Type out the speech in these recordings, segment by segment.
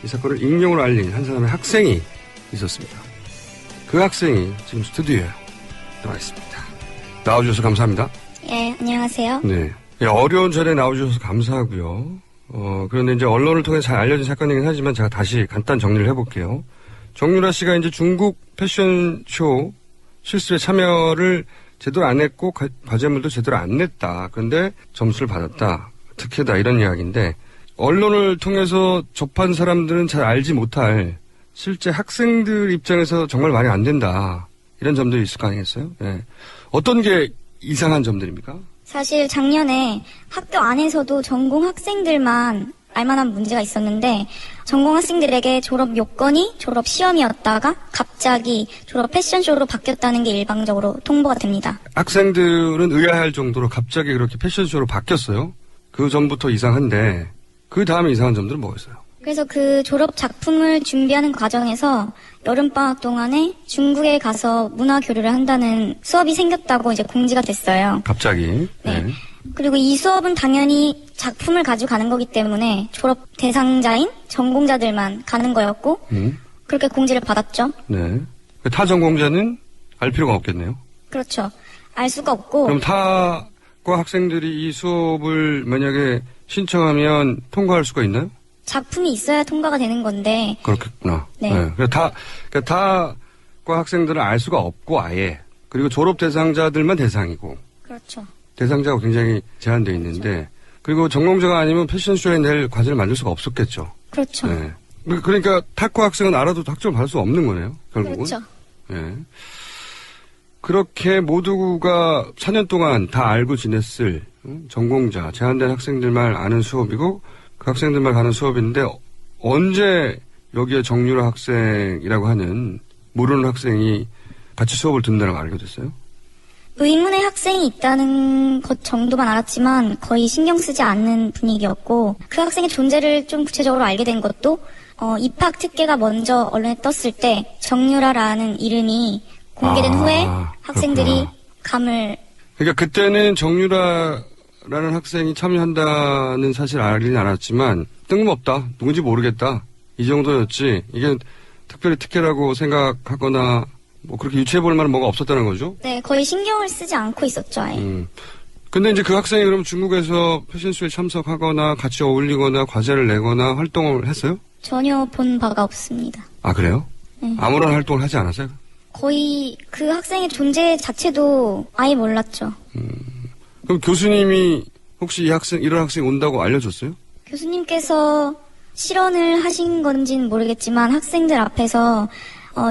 이 사건을 익명으로 알린 한 사람의 학생이 있었습니다. 그 학생이 지금 스튜디오에 나와 있습니다. 나와주셔서 감사합니다. 예, 안녕하세요. 네. 어려운 자리에 나와주셔서 감사하고요. 그런데 이제 언론을 통해 잘 알려진 사건이긴 하지만 제가 다시 간단 정리를 해볼게요. 정유라 씨가 이제 중국 패션쇼 실습에 참여를 제대로 안 했고 과제물도 제대로 안 냈다. 그런데 점수를 받았다. 특혜다. 이런 이야기인데 언론을 통해서 접한 사람들은 잘 알지 못할 실제 학생들 입장에서 정말 말이 안 된다. 이런 점들이 있을 거 아니겠어요? 네. 어떤 게 이상한 점들입니까? 사실 작년에 학교 안에서도 전공 학생들만 알만한 문제가 있었는데 전공 학생들에게 졸업 요건이 졸업 시험이었다가 갑자기 졸업 패션쇼로 바뀌었다는 게 일방적으로 통보가 됩니다. 학생들은 의아할 정도로 갑자기 그렇게 패션쇼로 바뀌었어요. 그 전부터 이상한데 그 다음에 이상한 점들은 뭐였어요? 그래서 그 졸업 작품을 준비하는 과정에서 여름방학 동안에 중국에 가서 문화 교류를 한다는 수업이 생겼다고 이제 공지가 됐어요. 갑자기. 네. 그리고 이 수업은 당연히 작품을 가지고 가는 거기 때문에 졸업 대상자인 전공자들만 가는 거였고 그렇게 공지를 받았죠. 네. 타 전공자는 알 필요가 없겠네요. 그렇죠. 알 수가 없고. 그럼 타과 학생들이 이 수업을 만약에 신청하면 통과할 수가 있나요? 작품이 있어야 통과가 되는 건데. 그렇겠구나. 네. 네. 그러니까 타과 학생들은 알 수가 없고 아예. 그리고 졸업 대상자들만 대상이고. 그렇죠. 대상자가 굉장히 제한되어 있는데. 그렇죠. 그리고 전공자가 아니면 패션쇼에 낼 과제를 만들 수가 없었겠죠. 그렇죠. 네. 그러니까 타과 학생은 알아도 학점을 받을 수 없는 거네요. 결국은. 그렇죠. 네. 그렇게 모두가 4년 동안 다 알고 지냈을 전공자, 제한된 학생들만 아는 수업이고 그 학생들만 가는 수업인데 언제 여기에 정유라 학생이라고 하는 모르는 학생이 같이 수업을 듣는다고 알게 됐어요? 의문의 학생이 있다는 것 정도만 알았지만 거의 신경 쓰지 않는 분위기였고 그 학생의 존재를 좀 구체적으로 알게 된 것도 입학 특혜가 먼저 언론에 떴을 때 정유라라는 이름이 공개된 후에 학생들이 그렇구나. 감을 그러니까 그때는 정유라라는 학생이 참여한다는 사실 알긴 알았지만 뜬금없다. 누군지 모르겠다. 이 정도였지. 이게 특별히 특혜라고 생각하거나 뭐 그렇게 유추해 볼 만한 뭐가 없었다는 거죠? 네, 거의 신경을 쓰지 않고 있었죠, 아예. 근데 이제 그 학생이 그럼 중국에서 패션쇼에 참석하거나 같이 어울리거나 과제를 내거나 활동을 했어요? 전혀 본 바가 없습니다. 아, 그래요? 네. 아무런 활동을 하지 않았어요? 거의 그 학생의 존재 자체도 아예 몰랐죠. 그럼 교수님이 혹시 이런 학생이 온다고 알려줬어요? 교수님께서 실언을 하신 건지는 모르겠지만 학생들 앞에서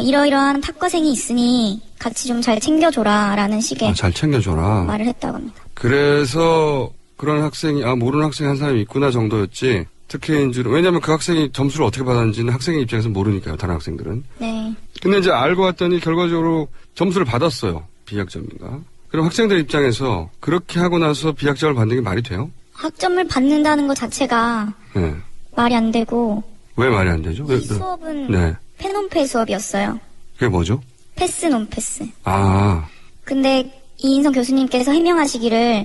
이러이러한 탁과생이 있으니 같이 좀 잘 챙겨줘라 라는 식의 잘 챙겨줘라 말을 했다고 합니다. 그래서 그런 학생이 모르는 학생이 한 사람이 있구나 정도였지 특혜인 줄은 왜냐하면 그 학생이 점수를 어떻게 받았는지는 학생의 입장에서 모르니까요. 다른 학생들은. 네. 근데 이제 알고 왔더니 결과적으로 점수를 받았어요. 비학점인가. 그럼 학생들 입장에서 그렇게 하고 나서 비학점을 받는 게 말이 돼요? 학점을 받는다는 것 자체가 네. 말이 안 되고 왜 말이 안 되죠? 이 수업은 네. 패논패 수업이었어요. 그게 뭐죠? 패스 논패스. 아. 근데 이인성 교수님께서 해명하시기를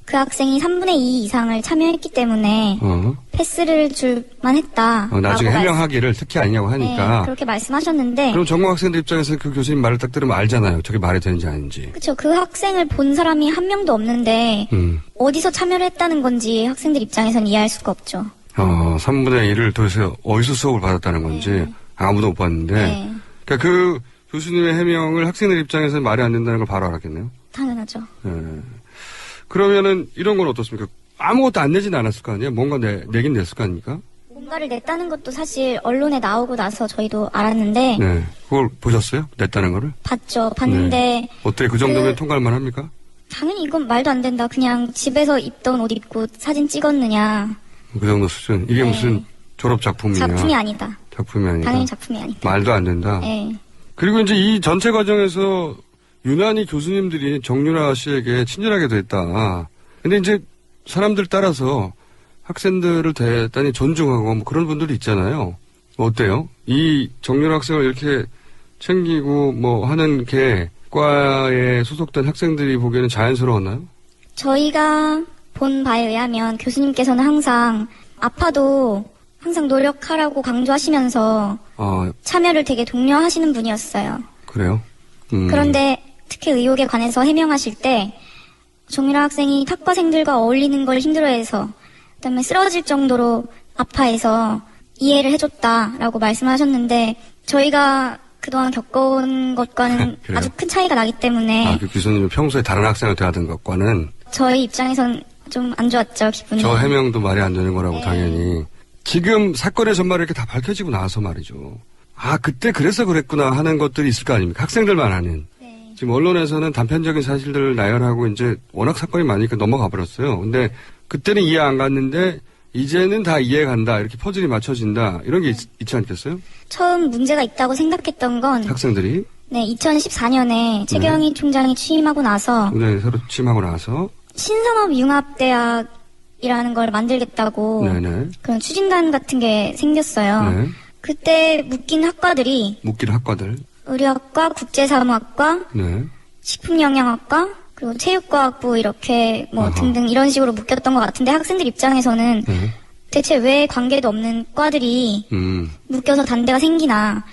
그 학생이 3분의 2 이상을 참여했기 때문에 패스를 줄만 했다. 나중에 해명하기를 특혜 아니냐고 하니까. 네, 그렇게 말씀하셨는데. 그럼 전공 학생들 입장에서는 그 교수님 말을 딱 들으면 알잖아요. 저게 말이 되는지 아닌지. 그렇죠. 그 학생을 본 사람이 한 명도 없는데 어디서 참여를 했다는 건지 학생들 입장에서는 이해할 수가 없죠. 3분의 1을 도대체 어디서 수업을 받았다는 건지 네. 아무도 못 봤는데. 네. 그러니까 그 교수님의 해명을 학생들 입장에서는 말이 안 된다는 걸 바로 알았겠네요. 당연하죠. 네. 그러면은 이런 건 어떻습니까? 아무것도 안 내진 않았을 거 아니에요? 뭔가 내긴 냈을 거 아닙니까? 뭔가를 냈다는 것도 사실 언론에 나오고 나서 저희도 알았는데. 네. 그걸 보셨어요? 냈다는 거를? 봤죠. 봤는데. 네. 어떻게 그 정도면 통과할 만합니까? 당연히 이건 말도 안 된다. 그냥 집에서 입던 옷 입고 사진 찍었느냐. 그 정도 수준. 이게 네. 무슨 졸업 작품이냐. 작품이 아니다. 작품이 아니다. 당연히 작품이 아니다. 말도 안 된다. 네. 그리고 이제 이 전체 과정에서 유난히 교수님들이 정유라 씨에게 친절하게 됐다. 근데 이제 사람들 따라서 학생들을 대단히 존중하고 뭐 그런 분들이 있잖아요. 어때요? 이 정유라 학생을 이렇게 챙기고 뭐 하는 게 과에 소속된 학생들이 보기에는 자연스러웠나요? 저희가 본 바에 의하면 교수님께서는 항상 아파도 항상 노력하라고 강조하시면서 참여를 되게 독려하시는 분이었어요. 그래요? 그런데 특히 의혹에 관해서 해명하실 때 정유라 학생이 탁과생들과 어울리는 걸 힘들어해서 그다음에 쓰러질 정도로 아파해서 이해를 해줬다라고 말씀하셨는데 저희가 그동안 겪어온 것과는 아주 큰 차이가 나기 때문에 그 교수님이 평소에 다른 학생을 대하던 것과는 저희 입장에선 좀 안 좋았죠, 기분이. 저 해명도 말이 안 되는 거라고 네. 당연히. 지금 사건의 전말이 이렇게 다 밝혀지고 나서 말이죠. 그때 그래서 그랬구나 하는 것들이 있을 거 아닙니까? 학생들만 아는. 네. 지금 언론에서는 단편적인 사실들을 나열하고 이제 워낙 사건이 많으니까 넘어가 버렸어요. 근데 그때는 이해 안 갔는데 이제는 다 이해 간다. 이렇게 퍼즐이 맞춰진다. 이런 게 있지 않겠어요? 처음 문제가 있다고 생각했던 건 학생들이. 네, 2014년에 최경희 총장이 취임하고 나서 총장이 새로 취임하고 나서 신산업융합대학이라는 걸 만들겠다고 네네. 그런 추진단 같은 게 생겼어요. 네. 그때 묶인 학과들이 묶일 학과들. 의료학과, 국제사무학과, 네. 식품영양학과, 그리고 체육과학부 이렇게 뭐 등등 이런 식으로 묶였던 것 같은데 학생들 입장에서는 네. 대체 왜 관계도 없는 과들이 묶여서 단대가 생기나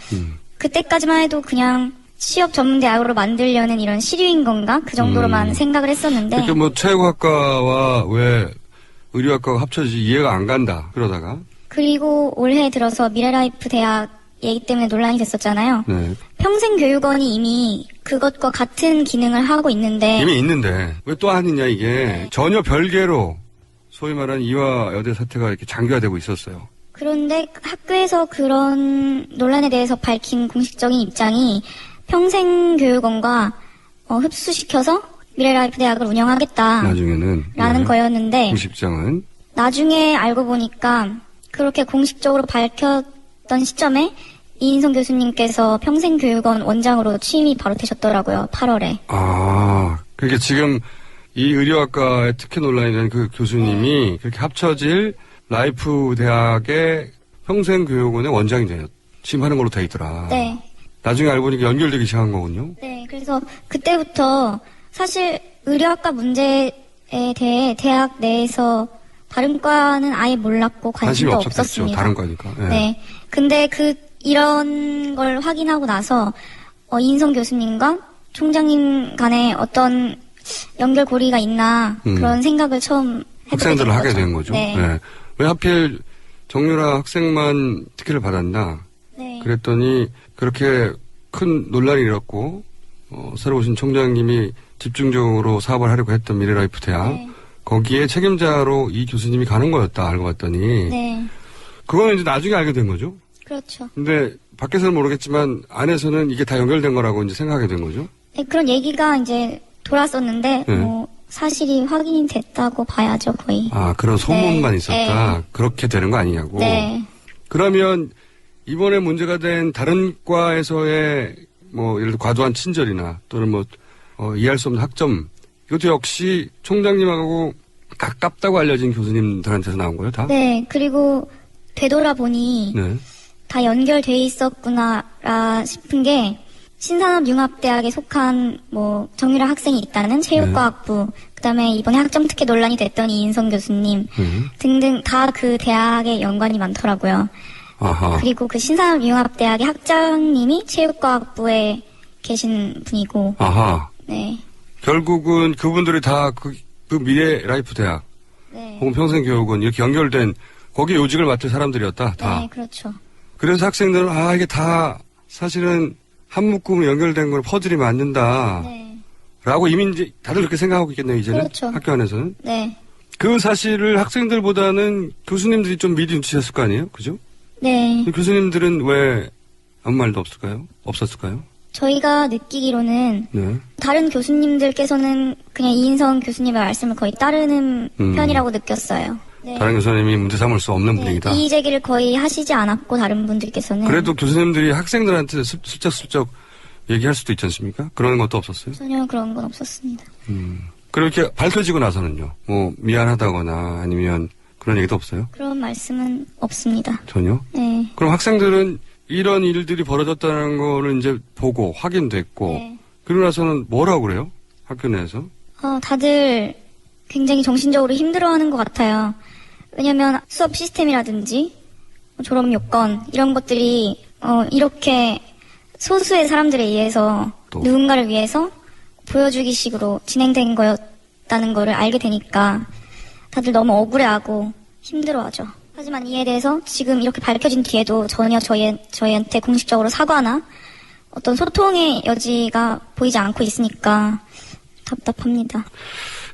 그때까지만 해도 그냥 취업 전문 대학으로 만들려는 이런 시류인 건가? 그 정도로만 생각을 했었는데. 그러니까 뭐 체육학과와 왜 의료학과가 합쳐지지 이해가 안 간다. 그러다가. 그리고 올해 들어서 미래라이프 대학 얘기 때문에 논란이 됐었잖아요. 네. 평생교육원이 이미 그것과 같은 기능을 하고 있는데. 이미 있는데 왜 또 하느냐 이게 전혀 별개로 소위 말하는 이화여대 사태가 이렇게 장기화되고 있었어요. 그런데 학교에서 그런 논란에 대해서 밝힌 공식적인 입장이 평생교육원과 흡수시켜서 미래라이프 대학을 운영하겠다. 나중에는. 라는 거였는데. 공식장은. 나중에 알고 보니까 그렇게 공식적으로 밝혔던 시점에 이인성 교수님께서 평생교육원 원장으로 취임이 바로 되셨더라고요. 8월에. 그러니까 지금 이 의료학과의 특혜 논란이 된 그 교수님이 그렇게 합쳐질 라이프 대학의 평생교육원의 원장이 취임하는 걸로 돼 있더라. 네. 나중에 알고 보니까 연결되기 시작한 거군요. 네. 그래서 그때부터 사실 의료학과 문제에 대해 대학 내에서 다른 과는 아예 몰랐고 관심도 없었습니다. 다른 과니까. 네. 네. 근데 이런 걸 확인하고 나서 이인성 교수님과 총장님 간에 어떤 연결고리가 있나 그런 생각을 처음 학생들을 하게 된 거죠. 네. 네. 왜 하필 정유라 학생만 특혜를 받았나? 네. 그랬더니 그렇게 큰 논란이 일었고 새로 오신 총장님이 집중적으로 사업을 하려고 했던 미래라이프 대학 네. 거기에 책임자로 이 교수님이 가는 거였다 알고 봤더니 네. 그거는 이제 나중에 알게 된 거죠. 그렇죠. 근데 밖에서는 모르겠지만 안에서는 이게 다 연결된 거라고 이제 생각하게 된 거죠. 네, 그런 얘기가 이제 돌았었는데 네. 뭐 사실이 확인이 됐다고 봐야죠 거의. 그런 소문만 네. 있었다. 네. 그렇게 되는 거 아니냐고. 네. 그러면 이번에 문제가 된 다른 과에서의 뭐 예를 들어 과도한 친절이나 또는 뭐 이해할 수 없는 학점 이것도 역시 총장님하고 가깝다고 알려진 교수님들한테서 나온 거예요, 다? 네. 그리고 되돌아보니 네. 다 연결돼 있었구나라 싶은 게 신산업융합대학에 속한 뭐 정유라 학생이 있다는 체육과학부 그다음에 이번에 학점 특혜 논란이 됐던 이인성 교수님 등등 다 그 대학에 연관이 많더라고요. 아하. 그리고 그 신산업융합대학의 학장님이 체육과학부에 계신 분이고. 아하. 네. 결국은 그분들이 다 그 미래 라이프 대학 네. 혹은 평생교육원 이렇게 연결된 거기에 요직을 맡을 사람들이었다. 다. 네, 그렇죠. 그래서 학생들은 이게 다 사실은 한 묶음으로 연결된 걸 퍼즐이 맞는다. 네. 라고 이미 이제 다들 그렇게 생각하고 있겠네요, 이제는. 그렇죠. 학교 안에서는. 네. 그 사실을 학생들보다는 교수님들이 좀 미리 눈치챘을 거 아니에요? 그죠? 네. 교수님들은 왜 아무 말도 없었을까요? 저희가 느끼기로는 네. 다른 교수님들께서는 그냥 이인성 교수님의 말씀을 거의 따르는 편이라고 느꼈어요. 네. 다른 교수님이 문제 삼을 수 없는 분위기다. 이의 제기를 거의 하시지 않았고 다른 분들께서는. 그래도 교수님들이 학생들한테 슬쩍슬쩍 얘기할 수도 있지 않습니까? 그런 것도 없었어요? 전혀 그런 건 없었습니다. 그렇게 밝혀지고 나서는요. 뭐 미안하다거나 아니면 그런 얘기도 없어요? 그런 말씀은 없습니다. 전혀? 네. 그럼 학생들은 이런 일들이 벌어졌다는 거를 이제 보고 확인됐고 네. 그러고 나서는 뭐라고 그래요? 학교 내에서? 다들 굉장히 정신적으로 힘들어하는 것 같아요. 왜냐면 수업 시스템이라든지 졸업 요건 이런 것들이 이렇게 소수의 사람들에 의해서 누군가를 위해서 보여주기식으로 진행된 거였다는 거를 알게 되니까 다들 너무 억울해하고 힘들어하죠. 하지만 이에 대해서 지금 이렇게 밝혀진 뒤에도 전혀 저희한테 공식적으로 사과나 어떤 소통의 여지가 보이지 않고 있으니까 답답합니다.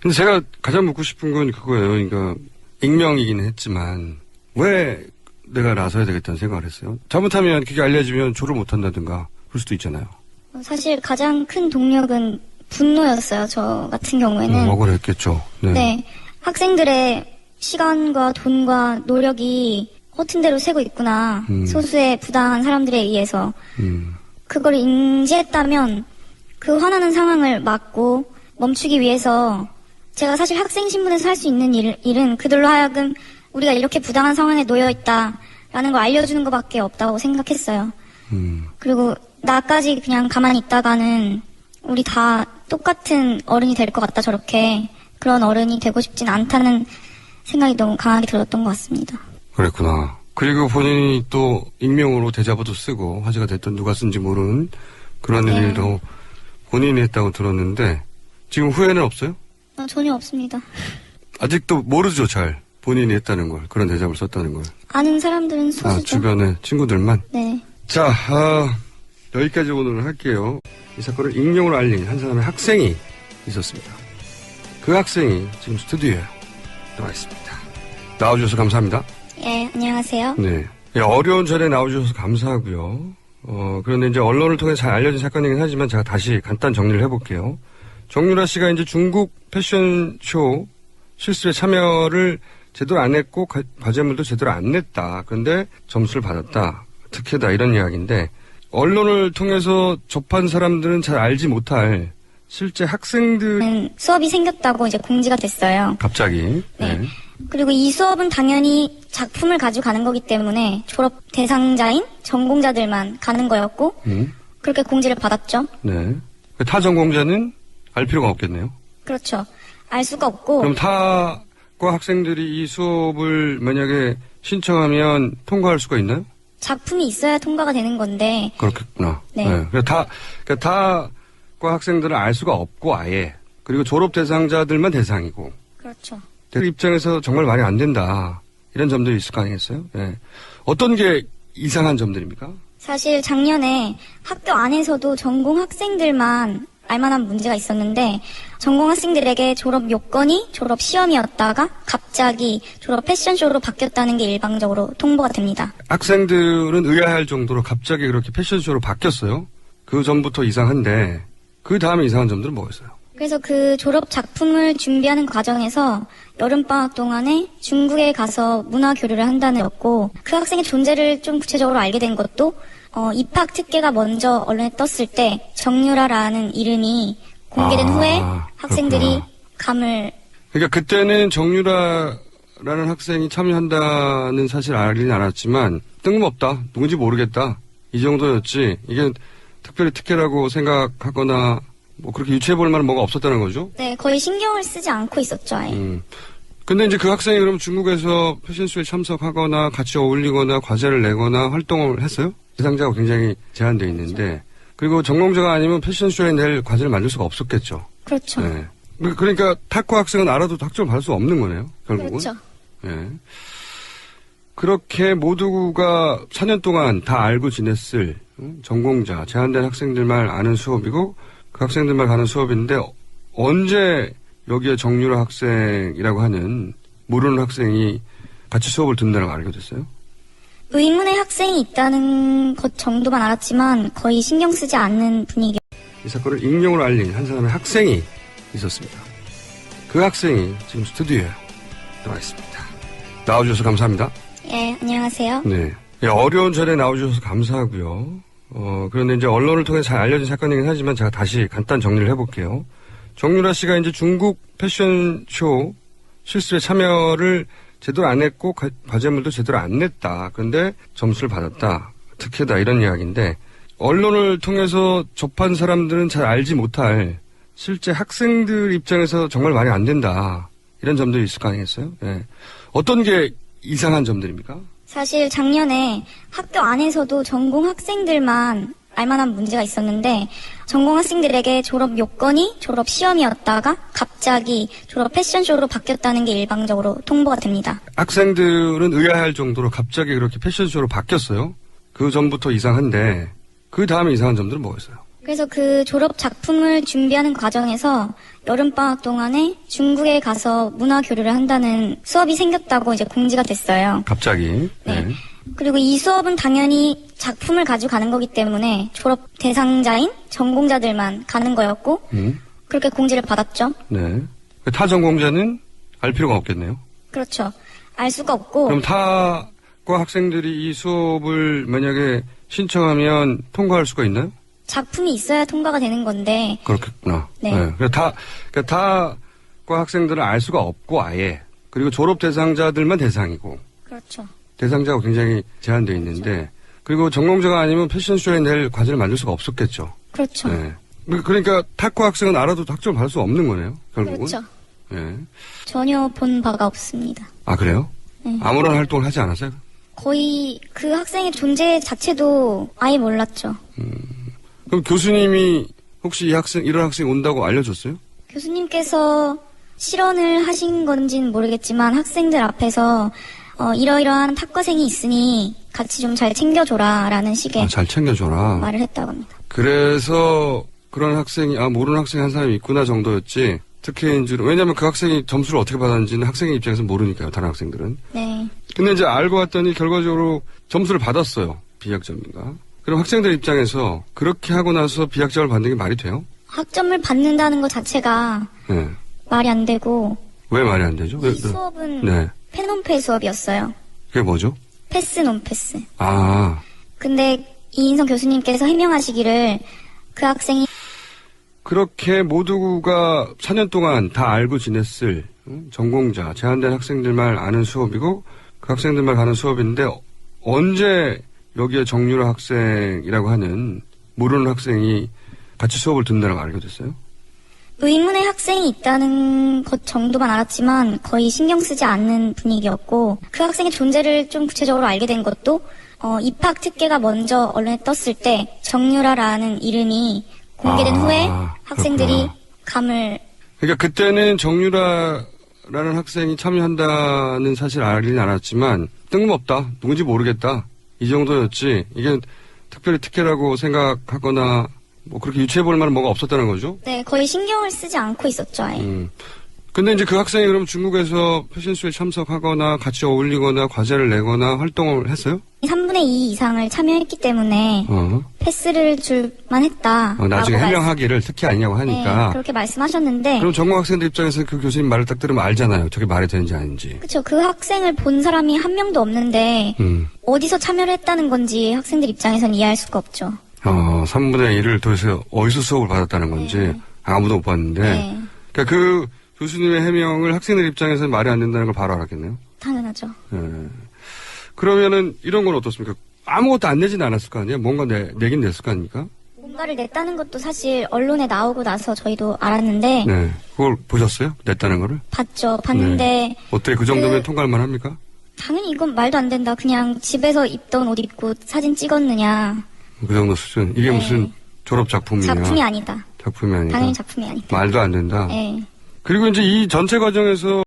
근데 제가 가장 묻고 싶은 건 그거예요. 그러니까 익명이긴 했지만 왜 내가 나서야 되겠다는 생각을 했어요. 잘못하면 그게 알려지면 졸업 못한다든가 그럴 수도 있잖아요. 사실 가장 큰 동력은 분노였어요. 저 같은 경우에는. 억울했겠죠. 네. 네. 학생들의 시간과 돈과 노력이 허튼 대로 새고 있구나. 소수의 부당한 사람들에 의해서. 그걸 인지했다면 그 화나는 상황을 막고 멈추기 위해서 제가 사실 학생 신분에서 할 수 있는 일은 그들로 하여금 우리가 이렇게 부당한 상황에 놓여 있다라는 걸 알려주는 것밖에 없다고 생각했어요. 그리고 나까지 그냥 가만히 있다가는 우리 다 똑같은 어른이 될 것 같다. 저렇게 그런 어른이 되고 싶진 않다는 생각이 너무 강하게 들었던 것 같습니다. 그랬구나. 그리고 본인이 또 익명으로 대자보도 쓰고 화제가 됐던 누가 쓴지 모르는 그런 네. 일도 본인이 했다고 들었는데 지금 후회는 없어요? 전혀 없습니다. 아직도 모르죠, 잘. 본인이 했다는 걸. 그런 대자보를 썼다는 걸. 아는 사람들은 소수죠. 주변에 친구들만? 네. 자, 여기까지 오늘 할게요. 이 사건을 익명으로 알린 한 사람의 학생이 있었습니다. 그 학생이 지금 스튜디오에 나와 있습니다. 나와주셔서 감사합니다. 예, 안녕하세요. 네. 예, 어려운 자리에 나와주셔서 감사하고요. 그런데 이제 언론을 통해 잘 알려진 사건이긴 하지만 제가 다시 간단 정리를 해볼게요. 정유라 씨가 이제 중국 패션쇼 실습에 참여를 제대로 안 했고 과제물도 제대로 안 냈다. 그런데 점수를 받았다. 특혜다. 이런 이야기인데 언론을 통해서 접한 사람들은 잘 알지 못할 실제 학생들 수업이 생겼다고 이제 공지가 됐어요. 갑자기. 네. 그리고 이 수업은 당연히 작품을 가지고 가는 거기 때문에 졸업 대상자인 전공자들만 가는 거였고 그렇게 공지를 받았죠. 네. 타 전공자는 알 필요가 없겠네요. 그렇죠. 알 수가 없고. 그럼 타과 학생들이 이 수업을 만약에 신청하면 통과할 수가 있나요? 작품이 있어야 통과가 되는 건데. 그렇겠구나. 네. 그러니까 타과 학생들은 알 수가 없고 아예. 그리고 졸업 대상자들만 대상이고. 그렇죠. 그 입장에서 정말 말이 안 된다. 이런 점들이 있을 거 아니겠어요? 네. 어떤 게 이상한 점들입니까? 사실 작년에 학교 안에서도 전공 학생들만 알만한 문제가 있었는데 전공 학생들에게 졸업 요건이 졸업 시험이었다가 갑자기 졸업 패션쇼로 바뀌었다는 게 일방적으로 통보가 됩니다. 학생들은 의아할 정도로 갑자기 그렇게 패션쇼로 바뀌었어요. 그 전부터 이상한데 그 다음에 이상한 점들은 뭐였어요? 그래서 그 졸업 작품을 준비하는 과정에서 여름방학 동안에 중국에 가서 문화 교류를 한다는 거였고 그 학생의 존재를 좀 구체적으로 알게 된 것도 입학 특혜가 먼저 언론에 떴을 때 정유라라는 이름이 공개된 후에 학생들이 그렇구나. 감을. 그러니까 그때는 정유라라는 학생이 참여한다는 사실 알긴 알았지만 뜬금없다. 누군지 모르겠다. 이 정도였지. 이게 특별히 특혜라고 생각하거나 뭐 그렇게 유추해볼 만한 뭐가 없었다는 거죠? 네, 거의 신경을 쓰지 않고 있었죠, 아예. 근데 이제 그 학생이 그럼 중국에서 패션쇼에 참석하거나 같이 어울리거나 과제를 내거나 활동을 했어요? 대상자가 굉장히 제한되어 있는데 그리고 전공자가 아니면 패션쇼에 낼 과제를 만들 수가 없었겠죠. 그렇죠. 네. 그러니까 타과 학생은 알아도 학점을 받을 수 없는 거네요. 결국은. 그렇죠. 네. 그렇게 모두가 4년 동안 다 알고 지냈을 전공자, 제한된 학생들만 아는 수업이고 그 학생들만 가는 수업인데 언제 여기에 정유라 학생이라고 하는 모르는 학생이 같이 수업을 듣는다고 알게 됐어요? 의문의 학생이 있다는 것 정도만 알았지만 거의 신경 쓰지 않는 분위기. 이 사건을 익명으로 알린 한 사람의 학생이 있었습니다. 그 학생이 지금 스튜디오에 나와 있습니다. 나와주셔서 감사합니다. 예, 안녕하세요. 네. 예, 어려운 자리에 나와주셔서 감사하고요. 그런데 이제 언론을 통해 잘 알려진 사건이긴 하지만 제가 다시 간단 정리를 해볼게요. 정유라 씨가 이제 중국 패션쇼 실습에 참여를 제대로 안 했고 과제물도 제대로 안 냈다. 그런데 점수를 받았다. 특혜다. 이런 이야기인데 언론을 통해서 접한 사람들은 잘 알지 못할 실제 학생들 입장에서 정말 말이 안 된다. 이런 점들이 있을 거 아니겠어요? 네. 어떤 게 이상한 점들입니까? 사실 작년에 학교 안에서도 전공 학생들만 알만한 문제가 있었는데 전공 학생들에게 졸업 요건이 졸업 시험이었다가 갑자기 졸업 패션쇼로 바뀌었다는 게 일방적으로 통보가 됩니다. 학생들은 의아해할 정도로 갑자기 그렇게 패션쇼로 바뀌었어요. 그 전부터 이상한데 그 다음에 이상한 점들은 뭐였어요? 그래서 그 졸업 작품을 준비하는 과정에서 여름방학 동안에 중국에 가서 문화 교류를 한다는 수업이 생겼다고 이제 공지가 됐어요. 갑자기. 네. 그리고 이 수업은 당연히 작품을 가지고 가는 거기 때문에 졸업 대상자인 전공자들만 가는 거였고 그렇게 공지를 받았죠. 네. 타 전공자는 알 필요가 없겠네요. 그렇죠. 알 수가 없고. 그럼 타과 학생들이 이 수업을 만약에 신청하면 통과할 수가 있나요? 작품이 있어야 통과가 되는 건데. 그렇겠구나. 네. 그러니까 타과 학생들은 알 수가 없고 아예. 그리고 졸업 대상자들만 대상이고. 그렇죠. 대상자가 굉장히 제한되어 있는데. 그렇죠. 그리고 전공자가 아니면 패션쇼에 낼 과제를 만들 수가 없었겠죠. 그렇죠. 네. 그러니까 타과 학생은 알아도 학점을 받을 수 없는 거네요. 결국은. 그렇죠. 네. 전혀 본 바가 없습니다. 아 그래요? 네. 아무런 활동을 하지 않았어요? 거의 그 학생의 존재 자체도 아예 몰랐죠. 그럼 교수님이 혹시 이런 학생이 온다고 알려줬어요? 교수님께서 실언을 하신 건지는 모르겠지만 학생들 앞에서 이러이러한 탁과생이 있으니 같이 좀 잘 챙겨줘라 라는 식의 잘 챙겨줘라. 말을 했다고 합니다. 그래서 그런 학생이 모르는 학생이 한 사람이 있구나 정도였지 특혜인 줄은. 왜냐하면 그 학생이 점수를 어떻게 받았는지는 학생의 입장에서 모르니까요. 다른 학생들은. 네. 근데 이제 알고 봤더니 결과적으로 점수를 받았어요. 비학점인가. 그럼 학생들 입장에서 그렇게 하고 나서 비학점을 받는 게 말이 돼요? 학점을 받는다는 것 자체가 네. 말이 안 되고 왜 말이 안 되죠? 이 수업은 네. 패논패 수업이었어요. 그게 뭐죠? 패스 논패스. 아. 근데 이인성 교수님께서 해명하시기를 그 학생이 그렇게 모두가 4년 동안 다 알고 지냈을 전공자, 제한된 학생들만 아는 수업이고 그 학생들만 가는 수업인데 언제 여기에 정유라 학생이라고 하는 모르는 학생이 같이 수업을 듣는다고 알게 됐어요? 의문의 학생이 있다는 것 정도만 알았지만 거의 신경 쓰지 않는 분위기였고 그 학생의 존재를 좀 구체적으로 알게 된 것도 입학 특혜가 먼저 언론에 떴을 때 정유라라는 이름이 공개된 후에 학생들이 그렇구나. 감을. 그러니까 그때는 정유라라는 학생이 참여한다는 사실 알긴 알았지만 뜬금없다. 누군지 모르겠다. 이 정도였지. 이게 특별히 특혜라고 생각하거나 뭐 그렇게 유추해 볼 만한 뭐가 없었다는 거죠? 네, 거의 신경을 쓰지 않고 있었죠, 아예. 근데 이제 그 학생이 그럼 중국에서 패션쇼에 참석하거나 같이 어울리거나 과제를 내거나 활동을 했어요? 3분의 2 이상을 참여했기 때문에 패스를 줄만 했다. 나중에 해명하기를 특혜 아니냐고 하니까. 네, 그렇게 말씀하셨는데. 그럼 전공 학생들 입장에서 그 교수님 말을 딱 들으면 알잖아요. 저게 말이 되는지 아닌지. 그렇죠. 그 학생을 본 사람이 한 명도 없는데 어디서 참여를 했다는 건지 학생들 입장에서는 이해할 수가 없죠. 3분의 1을 도대체 어디서 수업을 받았다는 건지 네. 아무도 못 봤는데. 네. 그러니까 그 교수님의 해명을 학생들 입장에서는 말이 안 된다는 걸 바로 알았겠네요. 당연하죠. 그러면은 이런 건 어떻습니까? 아무것도 안 내진 않았을 거 아니에요? 뭔가 내긴 냈을 거 아닙니까? 뭔가를 냈다는 것도 사실 언론에 나오고 나서 저희도 알았는데. 네. 그걸 보셨어요? 냈다는 거를? 봤죠. 봤는데. 네. 어떻게 그 정도면 통과할 만 합니까? 당연히 이건 말도 안 된다. 그냥 집에서 입던 옷 입고 사진 찍었느냐. 그 정도 수준. 이게 네. 무슨 졸업 작품이냐. 작품이 아니다. 작품이 아니다. 당연히 작품이 아니다. 말도 안 된다. 네. 그리고 이제 이 전체 과정에서